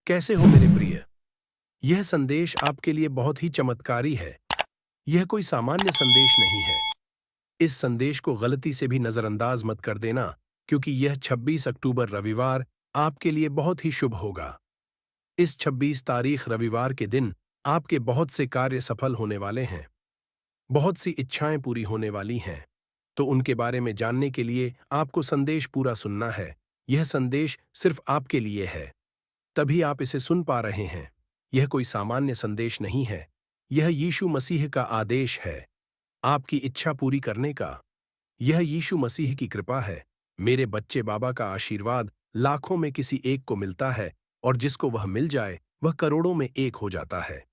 कैसे हो मेरे प्रिय? यह संदेश आपके लिए बहुत ही चमत्कारी है। यह कोई सामान्य संदेश नहीं है। इस संदेश को गलती से भी नजरअंदाज मत कर देना, क्योंकि यह 26 अक्टूबर रविवार आपके लिए बहुत ही शुभ होगा। इस 26 तारीख रविवार के दिन आपके बहुत से कार्य सफल होने वाले हैं। बहुत सी इच्छाएं पूरी होने वाली हैं। तो उनके बारे में जानने के लिए आपको संदेश पूरा सुनना है। यह संदेश सिर्फ आपके लिए है, तभी आप इसे सुन पा रहे हैं। यह कोई सामान्य संदेश नहीं है। यह यीशु मसीह का आदेश है, आपकी इच्छा पूरी करने का। यह यीशु मसीह की कृपा है। मेरे बच्चे, बाबा का आशीर्वाद लाखों में किसी एक को मिलता है, और जिसको वह मिल जाए वह करोड़ों में एक हो जाता है।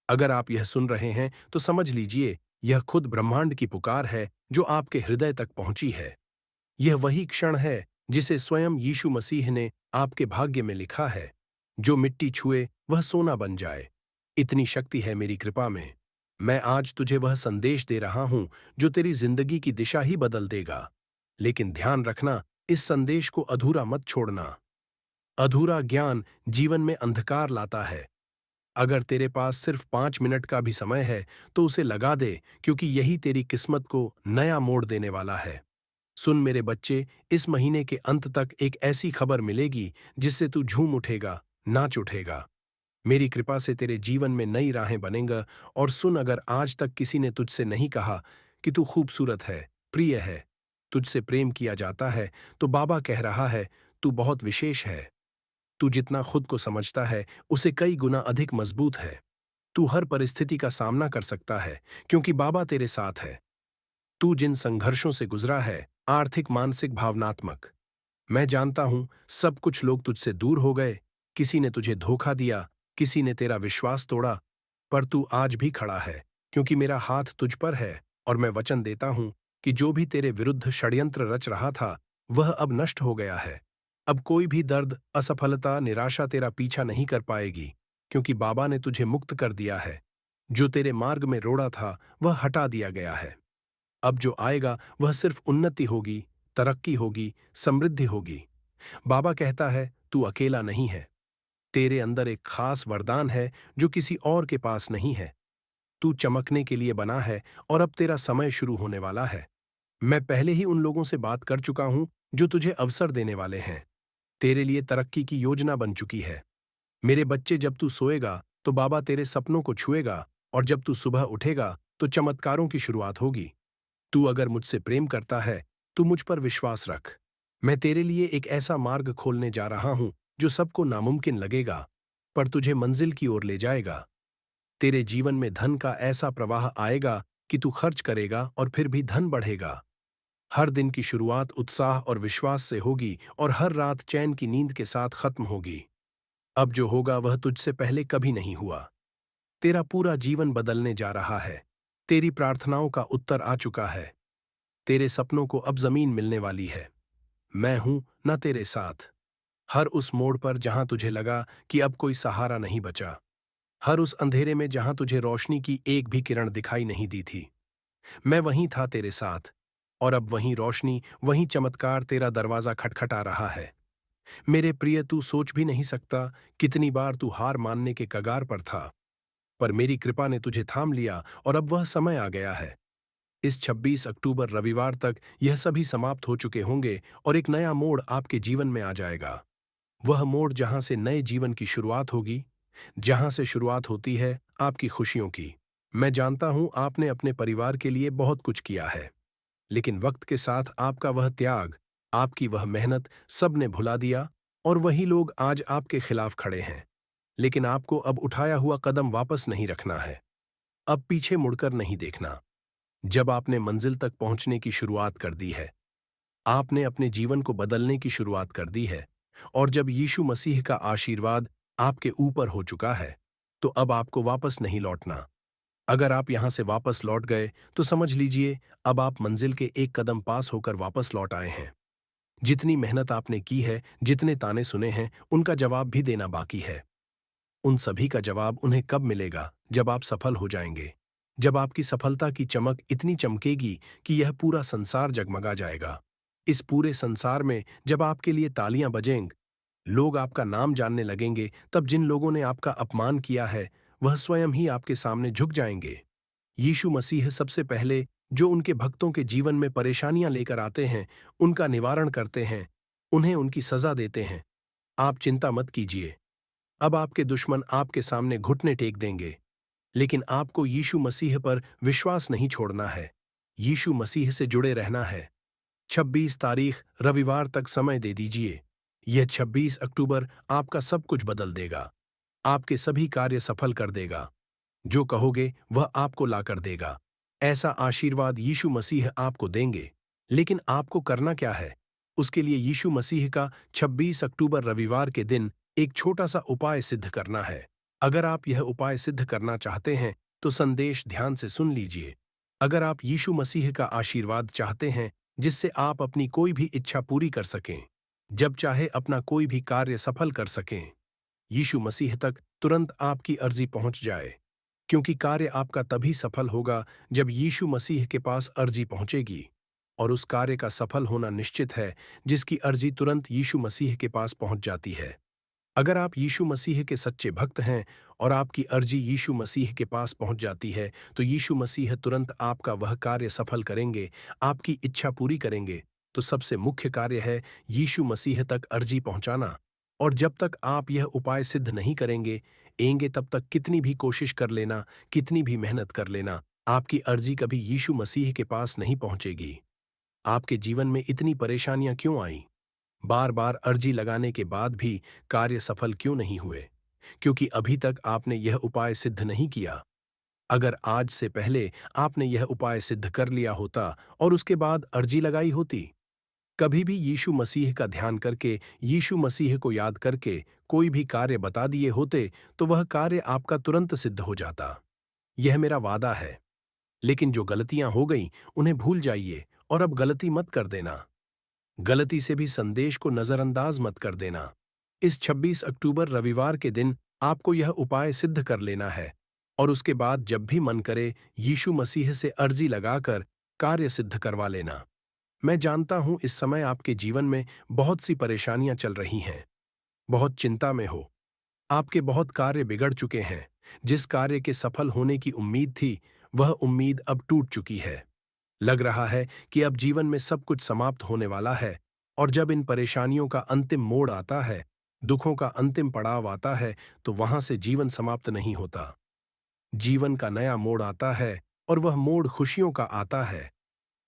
अगर आप यह सुन रहे हैं तो समझ लीजिए, यह खुद ब्रह्मांड की पुकार है जो आपके हृदय तक पहुंची है। यह वही क्षण है जिसे स्वयं यीशु मसीह ने आपके भाग्य में लिखा है। जो मिट्टी छुए वह सोना बन जाए। इतनी शक्ति है मेरी कृपा में। मैं आज तुझे वह संदेश दे रहा हूं जो तेरी जिंदगी की दिशा ही बदल देगा। लेकिन ध्यान रखना, इस संदेश को अधूरा मत छोड़ना। अधूरा ज्ञान जीवन में अंधकार लाता है। अगर तेरे पास सिर्फ 5 मिनट का भी समय है तो उसे लगा दे, क्योंकि यही तेरी किस्मत को नया मोड़ देने वाला है। सुन मेरे बच्चे, इस महीने के अंत तक एक ऐसी खबर मिलेगी जिससे तू झूम उठेगा, नाच उठेगा। मेरी कृपा से तेरे जीवन में नई राहें बनेंगा। और सुन, अगर आज तक किसी ने तुझसे नहीं कहा कि तू खूबसूरत है, प्रिय है, तुझसे प्रेम किया जाता है, तो बाबा कह रहा है, तू बहुत विशेष है। तू जितना खुद को समझता है उसे कई गुना अधिक मजबूत है। तू हर परिस्थिति का सामना कर सकता है, क्योंकि बाबा तेरे साथ है। तू जिन संघर्षों से गुजरा है, आर्थिक, मानसिक, भावनात्मक, मैं जानता हूं, सब कुछ लोग तुझसे दूर हो गए। किसी ने तुझे धोखा दिया, किसी ने तेरा विश्वास तोड़ा, पर तू आज भी खड़ा है, क्योंकि मेरा हाथ तुझ पर है। और मैं वचन देता हूं कि जो भी तेरे विरुद्ध षड्यंत्र रच रहा था वह अब नष्ट हो गया है। अब कोई भी दर्द, असफलता, निराशा तेरा पीछा नहीं कर पाएगी, क्योंकि बाबा ने तुझे मुक्त कर दिया है। जो तेरे मार्ग में रोड़ा था वह हटा दिया गया है। अब जो आएगा वह सिर्फ उन्नति होगी, तरक्की होगी, समृद्धि होगी। बाबा कहता है, तू अकेला नहीं है। तेरे अंदर एक खास वरदान है जो किसी और के पास नहीं है। तू चमकने के लिए बना है, और अब तेरा समय शुरू होने वाला है। मैं पहले ही उन लोगों से बात कर चुका हूं जो तुझे अवसर देने वाले हैं। तेरे लिए तरक्की की योजना बन चुकी है। मेरे बच्चे, जब तू सोएगा तो बाबा तेरे सपनों को छुएगा, और जब तू सुबह उठेगा तो चमत्कारों की शुरुआत होगी। तू अगर मुझसे प्रेम करता है तो मुझ पर विश्वास रख। मैं तेरे लिए एक ऐसा मार्ग खोलने जा रहा हूं जो सबको नामुमकिन लगेगा, पर तुझे मंजिल की ओर ले जाएगा। तेरे जीवन में धन का ऐसा प्रवाह आएगा कि तू खर्च करेगा और फिर भी धन बढ़ेगा। हर दिन की शुरुआत उत्साह और विश्वास से होगी, और हर रात चैन की नींद के साथ खत्म होगी। अब जो होगा वह तुझसे पहले कभी नहीं हुआ। तेरा पूरा जीवन बदलने जा रहा है। तेरी प्रार्थनाओं का उत्तर आ चुका है। तेरे सपनों को अब जमीन मिलने वाली है। मैं हूं न तेरे साथ। हर उस मोड़ पर जहां तुझे लगा कि अब कोई सहारा नहीं बचा, हर उस अंधेरे में जहां तुझे रोशनी की एक भी किरण दिखाई नहीं दी थी, मैं वहीं था तेरे साथ। और अब वहीं रोशनी, वहीं चमत्कार तेरा दरवाजा खटखटा रहा है। मेरे प्रिय, तू सोच भी नहीं सकता कितनी बार तू हार मानने के कगार पर था, पर मेरी कृपा ने तुझे थाम लिया, और अब वह समय आ गया है। इस 26 अक्टूबर रविवार तक यह सभी समाप्त हो चुके होंगे, और एक नया मोड़ आपके जीवन में आ जाएगा। वह मोड़ जहां से नए जीवन की शुरुआत होगी, जहां से शुरुआत होती है आपकी खुशियों की। मैं जानता हूं, आपने अपने परिवार के लिए बहुत कुछ किया है, लेकिन वक्त के साथ आपका वह त्याग, आपकी वह मेहनत, सब ने भुला दिया, और वही लोग आज आपके खिलाफ खड़े हैं। लेकिन आपको अब उठाया हुआ कदम वापस नहीं रखना है। अब पीछे मुड़कर नहीं देखना। जब आपने मंजिल तक पहुंचने की शुरुआत कर दी है, आपने अपने जीवन को बदलने की शुरुआत कर दी है, और जब यीशु मसीह का आशीर्वाद आपके ऊपर हो चुका है, तो अब आपको वापस नहीं लौटना। अगर आप यहां से वापस लौट गए तो समझ लीजिए, अब आप मंजिल के एक कदम पास होकर वापस लौट आए हैं। जितनी मेहनत आपने की है, जितने ताने सुने हैं, उनका जवाब भी देना बाकी है। उन सभी का जवाब उन्हें कब मिलेगा? जब आप सफल हो जाएंगे। जब आपकी सफलता की चमक इतनी चमकेगी कि यह पूरा संसार जगमगा जाएगा। इस पूरे संसार में जब आपके लिए तालियां बजेंगी, लोग आपका नाम जानने लगेंगे, तब जिन लोगों ने आपका अपमान किया है वह स्वयं ही आपके सामने झुक जाएंगे। यीशु मसीह सबसे पहले जो उनके भक्तों के जीवन में परेशानियां लेकर आते हैं, उनका निवारण करते हैं, उन्हें उनकी सजा देते हैं। आप चिंता मत कीजिए। अब आपके दुश्मन आपके सामने घुटने टेक देंगे, लेकिन आपको यीशु मसीह पर विश्वास नहीं छोड़ना है। यीशु मसीह से जुड़े रहना है। 26 तारीख रविवार तक समय दे दीजिए। यह 26 अक्टूबर आपका सब कुछ बदल देगा। आपके सभी कार्य सफल कर देगा। जो कहोगे वह आपको ला कर देगा। ऐसा आशीर्वाद यीशु मसीह आपको देंगे। लेकिन आपको करना क्या है? उसके लिए यीशु मसीह का 26 अक्टूबर रविवार के दिन एक छोटा सा उपाय सिद्ध करना है। अगर आप यह उपाय सिद्ध करना चाहते हैं तो संदेश ध्यान से सुन लीजिए। अगर आप यीशु मसीह का आशीर्वाद चाहते हैं जिससे आप अपनी कोई भी इच्छा पूरी कर सकें, जब चाहे अपना कोई भी कार्य सफल कर सकें, यीशु मसीह तक तुरंत आपकी अर्जी पहुंच जाए, क्योंकि कार्य आपका तभी सफल होगा जब यीशु मसीह के पास अर्जी पहुंचेगी। और उस कार्य का सफल होना निश्चित है जिसकी अर्जी तुरंत यीशु मसीह के पास पहुंच जाती है। अगर आप यीशु मसीह के सच्चे भक्त हैं और आपकी अर्जी यीशु मसीह के पास पहुंच जाती है, तो यीशु मसीह तुरंत आपका वह कार्य सफल करेंगे, आपकी इच्छा पूरी करेंगे। तो सबसे मुख्य कार्य है यीशु मसीह तक अर्जी पहुंचाना। और जब तक आप यह उपाय सिद्ध नहीं करेंगे तब तक कितनी भी कोशिश कर लेना, कितनी भी मेहनत कर लेना, आपकी अर्जी कभी यीशु मसीह के पास नहीं पहुंचेगी। आपके जीवन में इतनी परेशानियां क्यों आईं? बार बार अर्जी लगाने के बाद भी कार्य सफल क्यों नहीं हुए? क्योंकि अभी तक आपने यह उपाय सिद्ध नहीं किया। अगर आज से पहले आपने यह उपाय सिद्ध कर लिया होता और उसके बाद अर्जी लगाई होती, कभी भी यीशु मसीह का ध्यान करके, यीशु मसीह को याद करके कोई भी कार्य बता दिए होते, तो वह कार्य आपका तुरंत सिद्ध हो जाता। यह मेरा वादा है। लेकिन जो गलतियां हो गईं, उन्हें भूल जाइए और अब गलती मत कर देना। गलती से भी संदेश को नजरअंदाज मत कर देना। इस 26 अक्टूबर रविवार के दिन आपको यह उपाय सिद्ध कर लेना है और उसके बाद जब भी मन करे यीशु मसीह से अर्जी लगाकर कार्य सिद्ध करवा लेना। मैं जानता हूं इस समय आपके जीवन में बहुत सी परेशानियां चल रही हैं, बहुत चिंता में हो, आपके बहुत कार्य बिगड़ चुके हैं। जिस कार्य के सफल होने की उम्मीद थी, वह उम्मीद अब टूट चुकी है। लग रहा है कि अब जीवन में सब कुछ समाप्त होने वाला है। और जब इन परेशानियों का अंतिम मोड़ आता है, दुखों का अंतिम पड़ाव आता है, तो वहां से जीवन समाप्त नहीं होता। जीवन का नया मोड़ आता है और वह मोड़ खुशियों का आता है।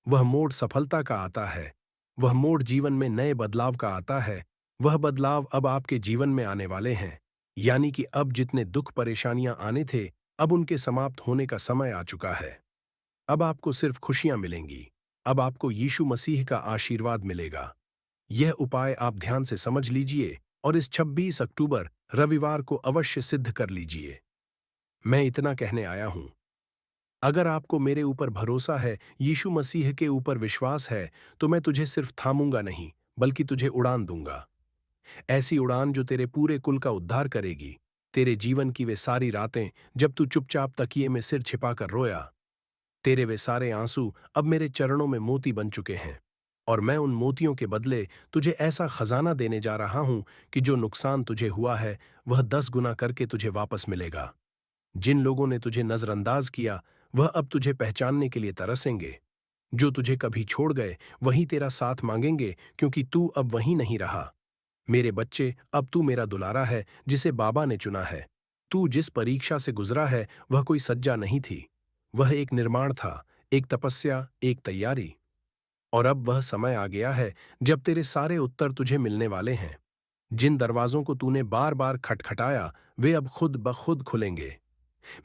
वह मोड़ सफलता का आता है। वह मोड़ जीवन में नए बदलाव का आता है। वह बदलाव अब आपके जीवन में आने वाले हैं। यानी कि अब जितने दुख परेशानियां आने थे, अब उनके समाप्त होने का समय आ चुका है। अब आपको सिर्फ खुशियां मिलेंगी। अब आपको यीशु मसीह का आशीर्वाद मिलेगा। यह उपाय आप ध्यान से समझ लीजिए और इस 26 अक्टूबर रविवार को अवश्य सिद्ध कर लीजिए। मैं इतना कहने आया हूं। अगर आपको मेरे ऊपर भरोसा है, यीशु मसीह के ऊपर विश्वास है, तो मैं तुझे सिर्फ थामूंगा नहीं, बल्कि तुझे उड़ान दूंगा। ऐसी उड़ान जो तेरे पूरे कुल का उद्धार करेगी। तेरे जीवन की वे सारी रातें जब तू चुपचाप तकिए में सिर छिपाकर रोया, तेरे वे सारे आंसू अब मेरे चरणों में मोती बन चुके हैं। और मैं उन मोतियों के बदले तुझे ऐसा खजाना देने जा रहा हूं कि जो नुकसान तुझे हुआ है, वह 10 गुना करके तुझे वापस मिलेगा। जिन लोगों ने तुझे नजरअंदाज किया, वह अब तुझे पहचानने के लिए तरसेंगे। जो तुझे कभी छोड़ गए, वहीं तेरा साथ मांगेंगे, क्योंकि तू अब वहीं नहीं रहा। मेरे बच्चे, अब तू मेरा दुलारा है, जिसे बाबा ने चुना है। तू जिस परीक्षा से गुजरा है, वह कोई सज्जा नहीं थी। वह एक निर्माण था, एक तपस्या, एक तैयारी। और अब वह समय आ गया है जब तेरे सारे उत्तर तुझे मिलने वाले हैं। जिन दरवाजों को तूने बार बार खटखटाया, वे अब खुद ब खुद खुलेंगे।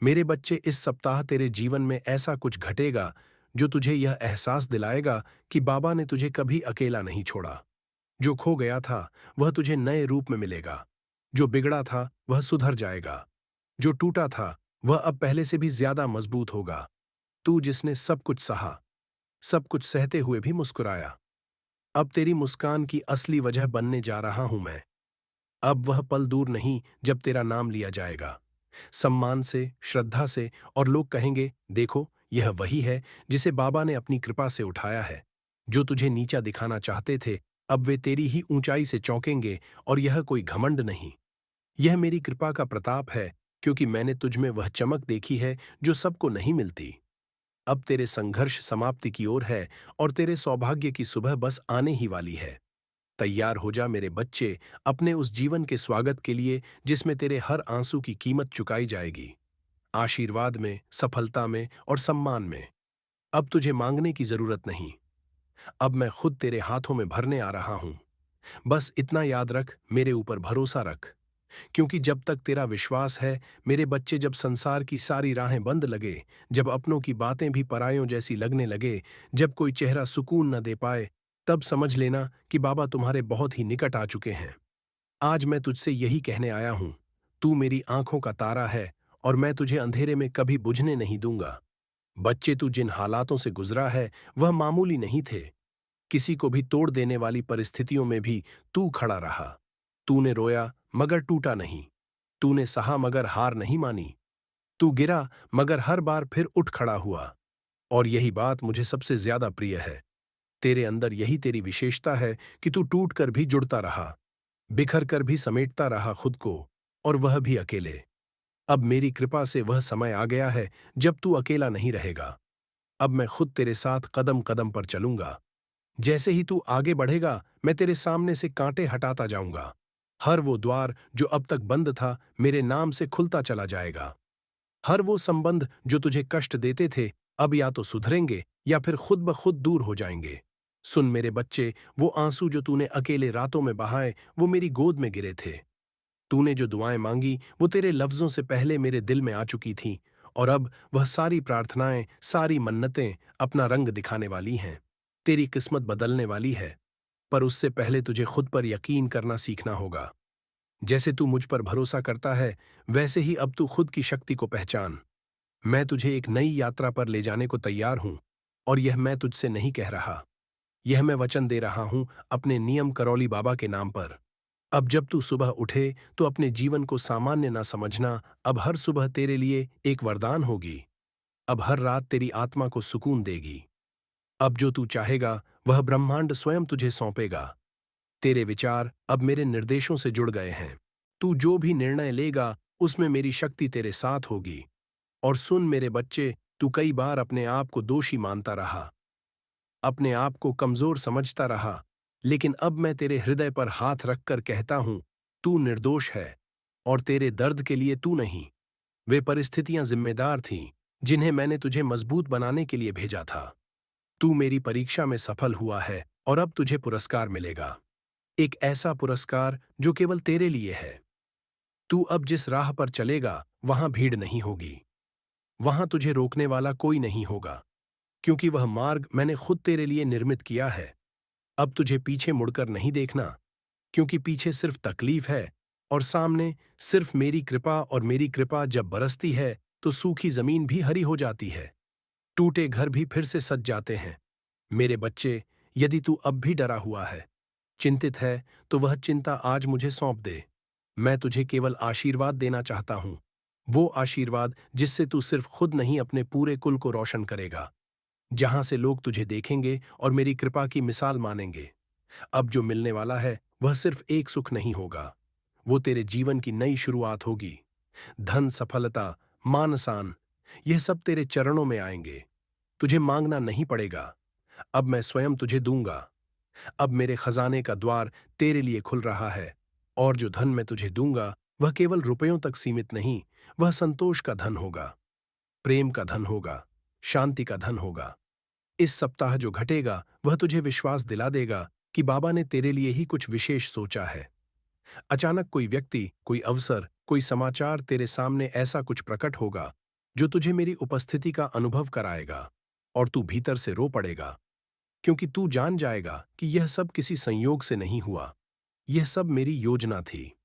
मेरे बच्चे, इस सप्ताह तेरे जीवन में ऐसा कुछ घटेगा जो तुझे यह एहसास दिलाएगा कि बाबा ने तुझे कभी अकेला नहीं छोड़ा। जो खो गया था, वह तुझे नए रूप में मिलेगा। जो बिगड़ा था, वह सुधर जाएगा। जो टूटा था, वह अब पहले से भी ज्यादा मजबूत होगा। तू जिसने सब कुछ सहा, सब कुछ सहते हुए भी मुस्कुराया, अब तेरी मुस्कान की असली वजह बनने जा रहा हूं मैं। अब वह पल दूर नहीं जब तेरा नाम लिया जाएगा, सम्मान से, श्रद्धा से, और लोग कहेंगे, देखो, यह वही है जिसे बाबा ने अपनी कृपा से उठाया है। जो तुझे नीचा दिखाना चाहते थे, अब वे तेरी ही ऊंचाई से चौंकेंगे और यह कोई घमंड नहीं। यह मेरी कृपा का प्रताप है, क्योंकि मैंने तुझ में वह चमक देखी है जो सबको नहीं मिलती। अब तेरे संघर्ष समाप्ति की ओर है और तेरे सौभाग्य की सुबह बस आने ही वाली है। तैयार हो जा मेरे बच्चे, अपने उस जीवन के स्वागत के लिए जिसमें तेरे हर आंसू की कीमत चुकाई जाएगी। आशीर्वाद में, सफलता में और सम्मान में। अब तुझे मांगने की जरूरत नहीं। अब मैं खुद तेरे हाथों में भरने आ रहा हूं। बस इतना याद रख, मेरे ऊपर भरोसा रख। क्योंकि जब तक तेरा विश्वास है, मेरे बच्चे, जब संसार की सारी राहें बंद लगे, जब अपनों की बातें भी परायों जैसी लगने लगे, जब कोई चेहरा सुकून न दे पाए, तब समझ लेना कि बाबा तुम्हारे बहुत ही निकट आ चुके हैं। आज मैं तुझसे यही कहने आया हूं, तू मेरी आंखों का तारा है और मैं तुझे अंधेरे में कभी बुझने नहीं दूंगा। बच्चे, तू जिन हालातों से गुजरा है वह मामूली नहीं थे। किसी को भी तोड़ देने वाली परिस्थितियों में भी तू खड़ा रहा। तूने रोया मगर टूटा नहीं। तूने सहा मगर हार नहीं मानी। तू गिरा मगर हर बार फिर उठ खड़ा हुआ। और यही बात मुझे सबसे ज्यादा प्रिय है। तेरे अंदर यही तेरी विशेषता है कि तू टूट कर भी जुड़ता रहा, बिखर कर भी समेटता रहा खुद को, और वह भी अकेले। अब मेरी कृपा से वह समय आ गया है जब तू अकेला नहीं रहेगा। अब मैं खुद तेरे साथ कदम कदम पर चलूंगा। जैसे ही तू आगे बढ़ेगा, मैं तेरे सामने से कांटे हटाता जाऊंगा। हर वो द्वार जो अब तक बंद था, मेरे नाम से खुलता चला जाएगा। हर वो संबंध जो तुझे कष्ट देते थे, अब या तो सुधरेंगे या फिर खुद ब खुद दूर हो जाएंगे। सुन मेरे बच्चे, वो आंसू जो तूने अकेले रातों में बहाए, वो मेरी गोद में गिरे थे। तूने जो दुआएं मांगी, वो तेरे लफ्जों से पहले मेरे दिल में आ चुकी थीं, और अब वह सारी प्रार्थनाएं, सारी मन्नतें अपना रंग दिखाने वाली हैं। तेरी किस्मत बदलने वाली है। पर उससे पहले तुझे खुद पर यकीन करना सीखना होगा। जैसे तू मुझ पर भरोसा करता है, वैसे ही अब तू खुद की शक्ति को पहचान। मैं तुझे एक नई यात्रा पर ले जाने को तैयार हूं, और यह मैं तुझसे नहीं कह रहा। यह मैं वचन दे रहा हूं अपने नियम करौली बाबा के नाम पर। अब जब तू सुबह उठे, तो अपने जीवन को सामान्य ना समझना। अब हर सुबह तेरे लिए एक वरदान होगी। अब हर रात तेरी आत्मा को सुकून देगी। अब जो तू चाहेगा, वह ब्रह्मांड स्वयं तुझे सौंपेगा। तेरे विचार अब मेरे निर्देशों से जुड़ गए हैं। तू जो भी निर्णय लेगा, उसमें मेरी शक्ति तेरे साथ होगी। और सुन मेरे बच्चे, तू कई बार अपने आप को दोषी मानता रहा, अपने आप को कमजोर समझता रहा, लेकिन अब मैं तेरे हृदय पर हाथ रखकर कहता हूं, तू निर्दोष है। और तेरे दर्द के लिए तू नहीं, वे परिस्थितियां जिम्मेदार थीं, जिन्हें मैंने तुझे मजबूत बनाने के लिए भेजा था। तू मेरी परीक्षा में सफल हुआ है, और अब तुझे पुरस्कार मिलेगा। एक ऐसा पुरस्कार जो केवल तेरे लिए है। तू अब जिस राह पर चलेगा, वहां भीड़ नहीं होगी। वहां तुझे रोकने वाला कोई नहीं होगा, क्योंकि वह मार्ग मैंने खुद तेरे लिए निर्मित किया है। अब तुझे पीछे मुड़कर नहीं देखना, क्योंकि पीछे सिर्फ तकलीफ है, और सामने सिर्फ मेरी कृपा। और मेरी कृपा जब बरसती है, तो सूखी जमीन भी हरी हो जाती है, टूटे घर भी फिर से सज जाते हैं। मेरे बच्चे, यदि तू अब भी डरा हुआ है, चिंतित है, तो वह चिंता आज मुझे सौंप दे। मैं तुझे केवल आशीर्वाद देना चाहता हूं, वो आशीर्वाद जिससे तू सिर्फ खुद नहीं, अपने पूरे कुल को रोशन करेगा। जहां से लोग तुझे देखेंगे और मेरी कृपा की मिसाल मानेंगे। अब जो मिलने वाला है, वह सिर्फ एक सुख नहीं होगा, वो तेरे जीवन की नई शुरुआत होगी। धन, सफलता, मान सम्मान, यह सब तेरे चरणों में आएंगे। तुझे मांगना नहीं पड़ेगा, अब मैं स्वयं तुझे दूंगा। अब मेरे खजाने का द्वार तेरे लिए खुल रहा है, और जो धन मैं तुझे दूंगा, वह केवल रुपयों तक सीमित नहीं, वह संतोष का धन होगा, प्रेम का धन होगा, शांति का धन होगा। इस सप्ताह जो घटेगा, वह तुझे विश्वास दिला देगा कि बाबा ने तेरे लिए ही कुछ विशेष सोचा है। अचानक कोई व्यक्ति, कोई अवसर, कोई समाचार तेरे सामने ऐसा कुछ प्रकट होगा जो तुझे मेरी उपस्थिति का अनुभव कराएगा, और तू भीतर से रो पड़ेगा, क्योंकि तू जान जाएगा कि यह सब किसी संयोग से नहीं हुआ, यह सब मेरी योजना थी।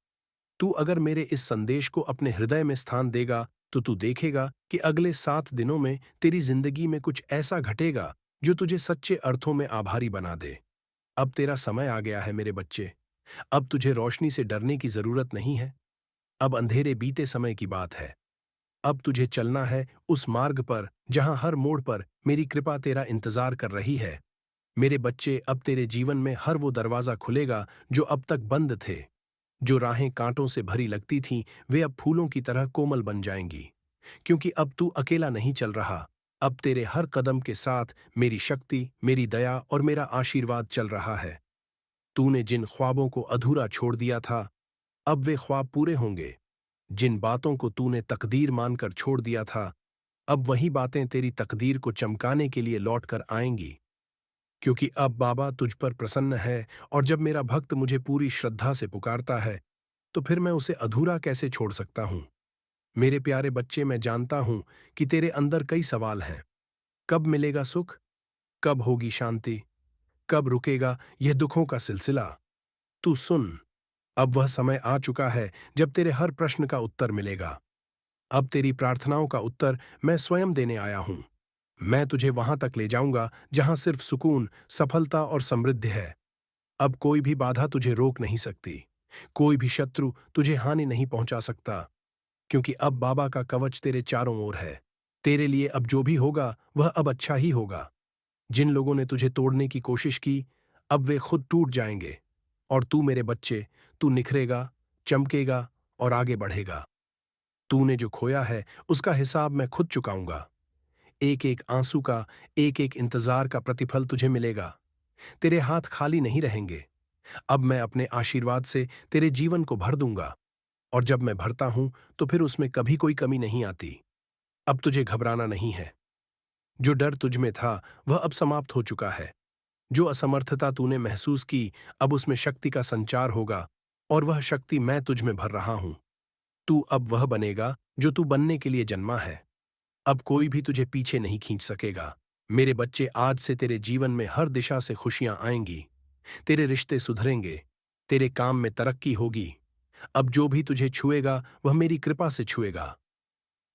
तू अगर मेरे इस संदेश को अपने हृदय में स्थान देगा, तो तू देखेगा कि अगले 7 दिनों में तेरी जिंदगी में कुछ ऐसा घटेगा जो तुझे सच्चे अर्थों में आभारी बना दे। अब तेरा समय आ गया है मेरे बच्चे। अब तुझे रोशनी से डरने की जरूरत नहीं है। अब अंधेरे बीते समय की बात है। अब तुझे चलना है उस मार्ग पर जहां हर मोड़ पर मेरी कृपा तेरा इंतजार कर रही है। मेरे बच्चे, अब तेरे जीवन में हर वो दरवाजा खुलेगा जो अब तक बंद थे। जो राहें कांटों से भरी लगती थीं, वे अब फूलों की तरह कोमल बन जाएंगी। क्योंकि अब तू अकेला नहीं चल रहा। अब तेरे हर कदम के साथ मेरी शक्ति, मेरी दया और मेरा आशीर्वाद चल रहा है। तूने जिन ख्वाबों को अधूरा छोड़ दिया था, अब वे ख्वाब पूरे होंगे। जिन बातों को तूने तकदीर मानकर छोड़ दिया था, अब वही बातें तेरी तकदीर को चमकाने के लिए लौट कर आएंगी। क्योंकि अब बाबा तुझ पर प्रसन्न है, और जब मेरा भक्त मुझे पूरी श्रद्धा से पुकारता है, तो फिर मैं उसे अधूरा कैसे छोड़ सकता हूं। मेरे प्यारे बच्चे, मैं जानता हूं कि तेरे अंदर कई सवाल हैं। कब मिलेगा सुख? कब होगी शांति? कब रुकेगा यह दुखों का सिलसिला? तू सुन, अब वह समय आ चुका है जब तेरे हर प्रश्न का उत्तर मिलेगा। अब तेरी प्रार्थनाओं का उत्तर मैं स्वयं देने आया हूं। मैं तुझे वहां तक ले जाऊंगा जहां सिर्फ सुकून, सफलता और समृद्धि है। अब कोई भी बाधा तुझे रोक नहीं सकती। कोई भी शत्रु तुझे हानि नहीं पहुंचा सकता, क्योंकि अब बाबा का कवच तेरे चारों ओर है। तेरे लिए अब जो भी होगा वह अब अच्छा ही होगा। जिन लोगों ने तुझे तोड़ने की कोशिश की, अब वे खुद टूट जाएंगे। और तू मेरे बच्चे, तू निखरेगा, चमकेगा और आगे बढ़ेगा। तूने जो खोया है उसका हिसाब मैं खुद चुकाऊंगा। एक एक आंसू का, एक एक इंतजार का प्रतिफल तुझे मिलेगा। तेरे हाथ खाली नहीं रहेंगे। अब मैं अपने आशीर्वाद से तेरे जीवन को भर दूंगा, और जब मैं भरता हूं तो फिर उसमें कभी कोई कमी नहीं आती। अब तुझे घबराना नहीं है। जो डर तुझ में था वह अब समाप्त हो चुका है। जो असमर्थता तूने महसूस की, अब उसमें शक्ति का संचार होगा, और वह शक्ति मैं तुझ में भर रहा हूं। तू अब वह बनेगा जो तू बनने के लिए जन्मा है। अब कोई भी तुझे पीछे नहीं खींच सकेगा। मेरे बच्चे, आज से तेरे जीवन में हर दिशा से खुशियां आएंगी। तेरे रिश्ते सुधरेंगे। तेरे काम में तरक्की होगी। अब जो भी तुझे छुएगा वह मेरी कृपा से छुएगा।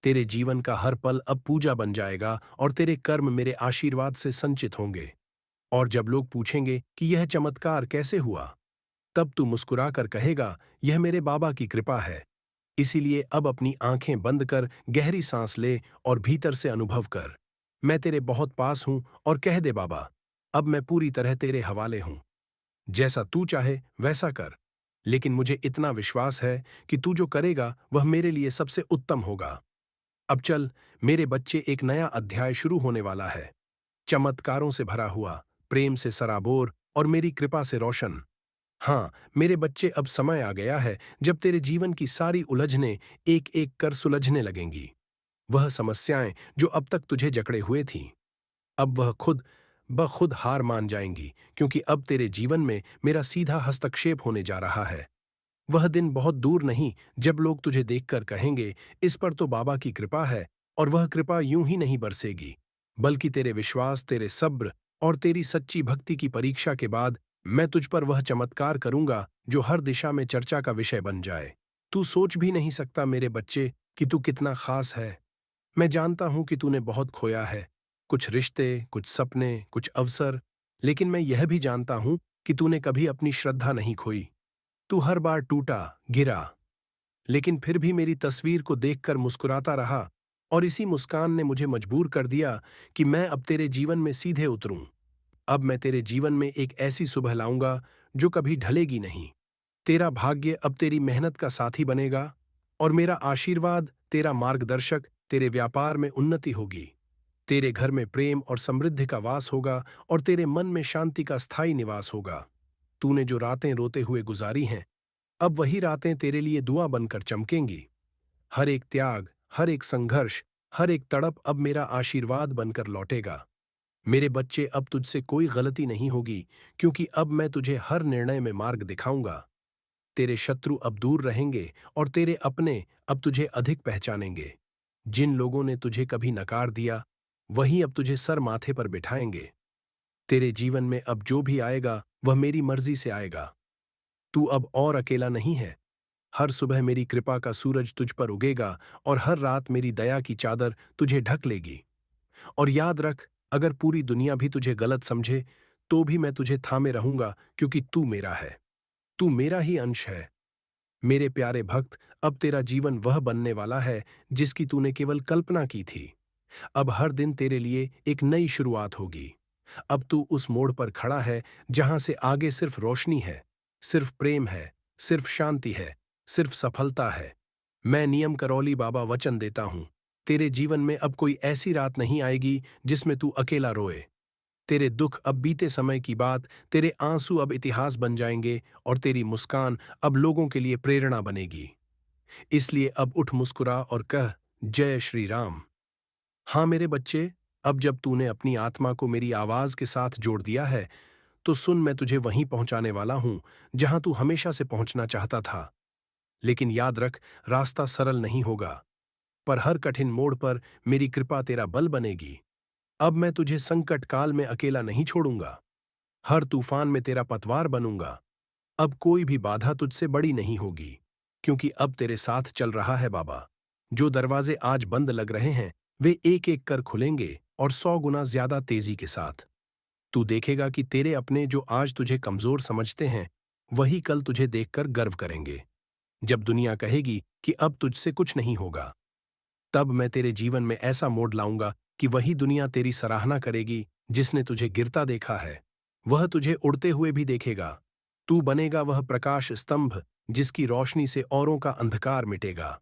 तेरे जीवन का हर पल अब पूजा बन जाएगा, और तेरे कर्म मेरे आशीर्वाद से संचित होंगे। और जब लोग पूछेंगे कि यह चमत्कार कैसे हुआ, तब तू मुस्कुराकर कहेगा, यह मेरे बाबा की कृपा है। इसीलिए अब अपनी आंखें बंद कर गहरी सांस ले और भीतर से अनुभव कर, मैं तेरे बहुत पास हूं, और कह दे, बाबा, अब मैं पूरी तरह तेरे हवाले हूं। जैसा तू चाहे वैसा कर, लेकिन मुझे इतना विश्वास है कि तू जो करेगा वह मेरे लिए सबसे उत्तम होगा। अब चल मेरे बच्चे, एक नया अध्याय शुरू होने वाला है। चमत्कारों से भरा हुआ, प्रेम से सराबोर और मेरी कृपा से रोशन। हाँ मेरे बच्चे, अब समय आ गया है जब तेरे जीवन की सारी उलझनें एक एक कर सुलझने लगेंगी। वह समस्याएं जो अब तक तुझे जकड़े हुए थीं, अब वह खुद ब खुद हार मान जाएंगी, क्योंकि अब तेरे जीवन में मेरा सीधा हस्तक्षेप होने जा रहा है। वह दिन बहुत दूर नहीं जब लोग तुझे देखकर कहेंगे, इस पर तो बाबा की कृपा है, और वह कृपा यूं ही नहीं बरसेगी, बल्कि तेरे विश्वास, तेरे सब्र और तेरी सच्ची भक्ति की परीक्षा के बाद मैं तुझ पर वह चमत्कार करूंगा जो हर दिशा में चर्चा का विषय बन जाए। तू सोच भी नहीं सकता मेरे बच्चे कि तू कितना खास है। मैं जानता हूं कि तूने बहुत खोया है, कुछ रिश्ते, कुछ सपने, कुछ अवसर, लेकिन मैं यह भी जानता हूं कि तूने कभी अपनी श्रद्धा नहीं खोई। तू हर बार टूटा, गिरा, लेकिन फिर भी मेरी तस्वीर को देखकर मुस्कुराता रहा, और इसी मुस्कान ने मुझे मजबूर कर दिया कि मैं अब तेरे जीवन में सीधे उतरूं। अब मैं तेरे जीवन में एक ऐसी सुबह लाऊंगा जो कभी ढलेगी नहीं। तेरा भाग्य अब तेरी मेहनत का साथी बनेगा, और मेरा आशीर्वाद तेरा मार्गदर्शक। तेरे व्यापार में उन्नति होगी। तेरे घर में प्रेम और समृद्धि का वास होगा, और तेरे मन में शांति का स्थायी निवास होगा। तूने जो रातें रोते हुए गुजारी हैं, अब वही रातें तेरे लिए दुआ बनकर चमकेंगी। हर एक त्याग, हर एक संघर्ष, हर एक तड़प अब मेरा आशीर्वाद बनकर लौटेगा। मेरे बच्चे, अब तुझसे कोई गलती नहीं होगी, क्योंकि अब मैं तुझे हर निर्णय में मार्ग दिखाऊंगा। तेरे शत्रु अब दूर रहेंगे, और तेरे अपने अब तुझे अधिक पहचानेंगे। जिन लोगों ने तुझे कभी नकार दिया, वही अब तुझे सर माथे पर बिठाएंगे। तेरे जीवन में अब जो भी आएगा वह मेरी मर्जी से आएगा। तू अब और अकेला नहीं है। हर सुबह मेरी कृपा का सूरज तुझ पर उगेगा, और हर रात मेरी दया की चादर तुझे ढक लेगी। और याद रख, अगर पूरी दुनिया भी तुझे गलत समझे, तो भी मैं तुझे थामे रहूंगा, क्योंकि तू मेरा है। तू मेरा ही अंश है। मेरे प्यारे भक्त, अब तेरा जीवन वह बनने वाला है जिसकी तूने केवल कल्पना की थी। अब हर दिन तेरे लिए एक नई शुरुआत होगी। अब तू उस मोड़ पर खड़ा है जहां से आगे सिर्फ रोशनी है, सिर्फ प्रेम है, सिर्फ शांति है, सिर्फ सफलता है। मैं नियम करौली बाबा वचन देता हूं, तेरे जीवन में अब कोई ऐसी रात नहीं आएगी जिसमें तू अकेला रोए। तेरे दुख अब बीते समय की बात, तेरे आंसू अब इतिहास बन जाएंगे और तेरी मुस्कान अब लोगों के लिए प्रेरणा बनेगी। इसलिए अब उठ, मुस्कुरा और कह, जय श्री राम। हाँ मेरे बच्चे, अब जब तूने अपनी आत्मा को मेरी आवाज के साथ जोड़ दिया है, तो सुन, मैं तुझे वहीं पहुंचाने वाला हूं जहां तू हमेशा से पहुंचना चाहता था। लेकिन याद रख, रास्ता सरल नहीं होगा, पर हर कठिन मोड़ पर मेरी कृपा तेरा बल बनेगी। अब मैं तुझे संकट काल में अकेला नहीं छोड़ूंगा, हर तूफान में तेरा पतवार बनूंगा। अब कोई भी बाधा तुझसे बड़ी नहीं होगी, क्योंकि अब तेरे साथ चल रहा है बाबा। जो दरवाजे आज बंद लग रहे हैं, वे एक एक कर खुलेंगे और 100 गुना ज्यादा तेजी के साथ। तू देखेगा कि तेरे अपने जो आज तुझे कमजोर समझते हैं, वही कल तुझे देखकर गर्व करेंगे। जब दुनिया कहेगी कि अब तुझसे कुछ नहीं होगा, तब मैं तेरे जीवन में ऐसा मोड़ लाऊंगा कि वही दुनिया तेरी सराहना करेगी। जिसने तुझे गिरता देखा है, वह तुझे उड़ते हुए भी देखेगा। तू बनेगा वह प्रकाश स्तंभ जिसकी रोशनी से औरों का अंधकार मिटेगा।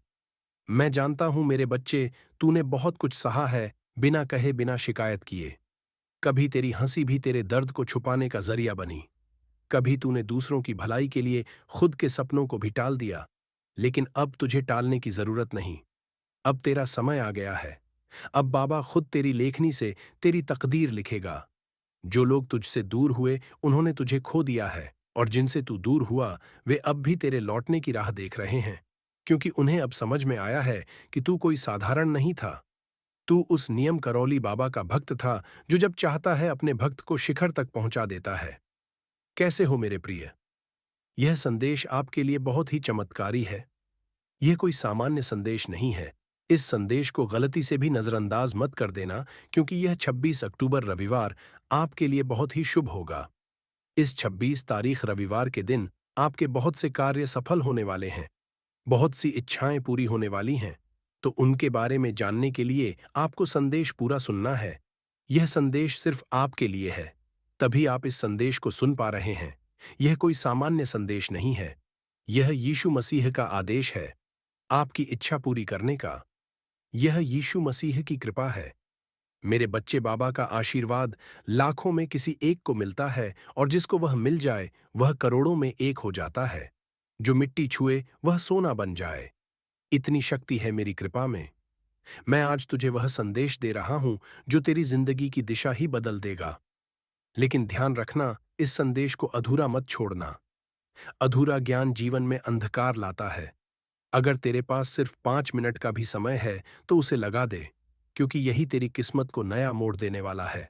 मैं जानता हूं मेरे बच्चे, तूने बहुत कुछ सहा है, बिना कहे, बिना शिकायत किए। कभी तेरी हंसी भी तेरे दर्द को छुपाने का जरिया बनी। कभी तूने दूसरों की भलाई के लिए खुद के सपनों को भी टाल दिया। लेकिन अब तुझे टालने की जरूरत नहीं। अब तेरा समय आ गया है। अब बाबा खुद तेरी लेखनी से तेरी तकदीर लिखेगा। जो लोग तुझसे दूर हुए, उन्होंने तुझे खो दिया है, और जिनसे तू दूर हुआ, वे अब भी तेरे लौटने की राह देख रहे हैं, क्योंकि उन्हें अब समझ में आया है कि तू कोई साधारण नहीं था। तू उस नियम करौली बाबा का भक्त था, जो जब चाहता है अपने भक्त को शिखर तक पहुंचा देता है। कैसे हो मेरे प्रिय? यह संदेश आपके लिए बहुत ही चमत्कारी है। यह कोई सामान्य संदेश नहीं है। इस संदेश को गलती से भी नजरअंदाज मत कर देना, क्योंकि यह 26 अक्टूबर रविवार आपके लिए बहुत ही शुभ होगा। इस 26 तारीख रविवार के दिन आपके बहुत से कार्य सफल होने वाले हैं, बहुत सी इच्छाएं पूरी होने वाली हैं। तो उनके बारे में जानने के लिए आपको संदेश पूरा सुनना है। यह संदेश सिर्फ आपके लिए है, तभी आप इस संदेश को सुन पा रहे हैं। यह कोई सामान्य संदेश नहीं है। यह यीशु मसीह का आदेश है, आपकी इच्छा पूरी करने का। यह यीशु मसीह की कृपा है। मेरे बच्चे, बाबा का आशीर्वाद लाखों में किसी एक को मिलता है, और जिसको वह मिल जाए, वह करोड़ों में एक हो जाता है। जो मिट्टी छुए वह सोना बन जाए। इतनी शक्ति है मेरी कृपा में। मैं आज तुझे वह संदेश दे रहा हूं जो तेरी जिंदगी की दिशा ही बदल देगा। लेकिन ध्यान रखना, इस संदेश को अधूरा मत छोड़ना। अधूरा ज्ञान जीवन में अंधकार लाता है। अगर तेरे पास सिर्फ 5 मिनट का भी समय है, तो उसे लगा दे, क्योंकि यही तेरी किस्मत को नया मोड़ देने वाला है।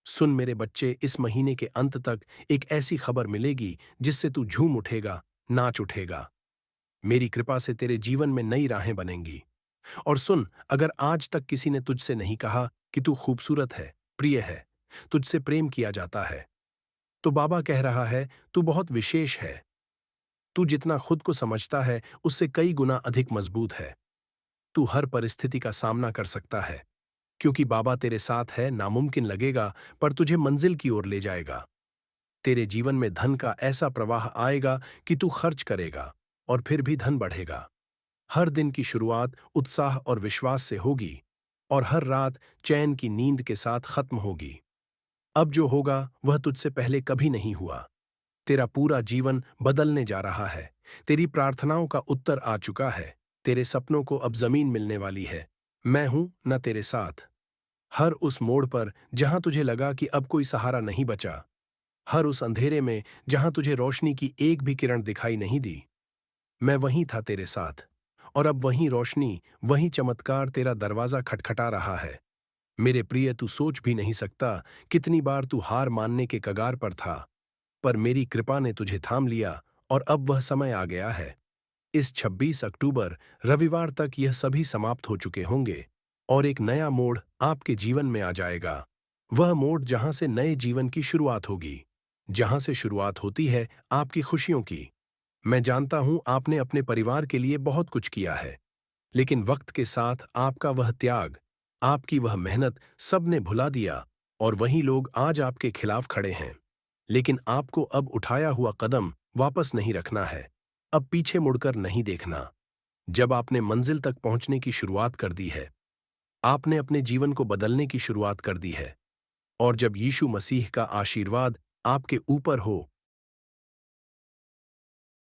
सुन मेरे बच्चे, इस महीने के अंत तक एक ऐसी खबर मिलेगी जिससे तू झूम उठेगा, नाच उठेगा। मेरी कृपा से तेरे जीवन में नई राहें बनेंगी। और सुन, अगर आज तक किसी ने तुझसे नहीं कहा कि तू खूबसूरत है, प्रिय है, तुझसे प्रेम किया जाता है, तो बाबा कह रहा है, तू बहुत विशेष है। तू जितना खुद को समझता है, उससे कई गुना अधिक मजबूत है। तू हर परिस्थिति का सामना कर सकता है, क्योंकि बाबा तेरे साथ है। नामुमकिन लगेगा, पर तुझे मंजिल की ओर ले जाएगा। तेरे जीवन में धन का ऐसा प्रवाह आएगा कि तू खर्च करेगा, और फिर भी धन बढ़ेगा। हर दिन की शुरुआत उत्साह और विश्वास से होगी, और हर रात चैन की नींद के साथ खत्म होगी। अब जो होगा वह तुझसे पहले कभी नहीं हुआ। तेरा पूरा जीवन बदलने जा रहा है। तेरी प्रार्थनाओं का उत्तर आ चुका है। तेरे सपनों को अब जमीन मिलने वाली है। मैं हूं न तेरे साथ। हर उस मोड़ पर जहां तुझे लगा कि अब कोई सहारा नहीं बचा, हर उस अंधेरे में जहां तुझे रोशनी की एक भी किरण दिखाई नहीं दी, मैं वहीं था तेरे साथ। और अब वहीं रोशनी, वहीं चमत्कार तेरा दरवाजा खटखटा रहा है। मेरे प्रिय, तू सोच भी नहीं सकता कितनी बार तू हार मानने के कगार पर था, पर मेरी कृपा ने तुझे थाम लिया, और अब वह समय आ गया है। इस 26 अक्टूबर रविवार तक यह सभी समाप्त हो चुके होंगे, और एक नया मोड़ आपके जीवन में आ जाएगा। वह मोड़ जहां से नए जीवन की शुरुआत होगी, जहां से शुरुआत होती है आपकी खुशियों की। मैं जानता हूं आपने अपने परिवार के लिए बहुत कुछ किया है, लेकिन वक्त के साथ आपका वह त्याग, आपकी वह मेहनत सबने भुला दिया, और वही लोग आज आपके खिलाफ खड़े हैं। लेकिन आपको अब उठाया हुआ कदम वापस नहीं रखना है। अब पीछे मुड़कर नहीं देखना। जब आपने मंजिल तक पहुंचने की शुरुआत कर दी है, आपने अपने जीवन को बदलने की शुरुआत कर दी है, और जब यीशु मसीह का आशीर्वाद आपके ऊपर हो,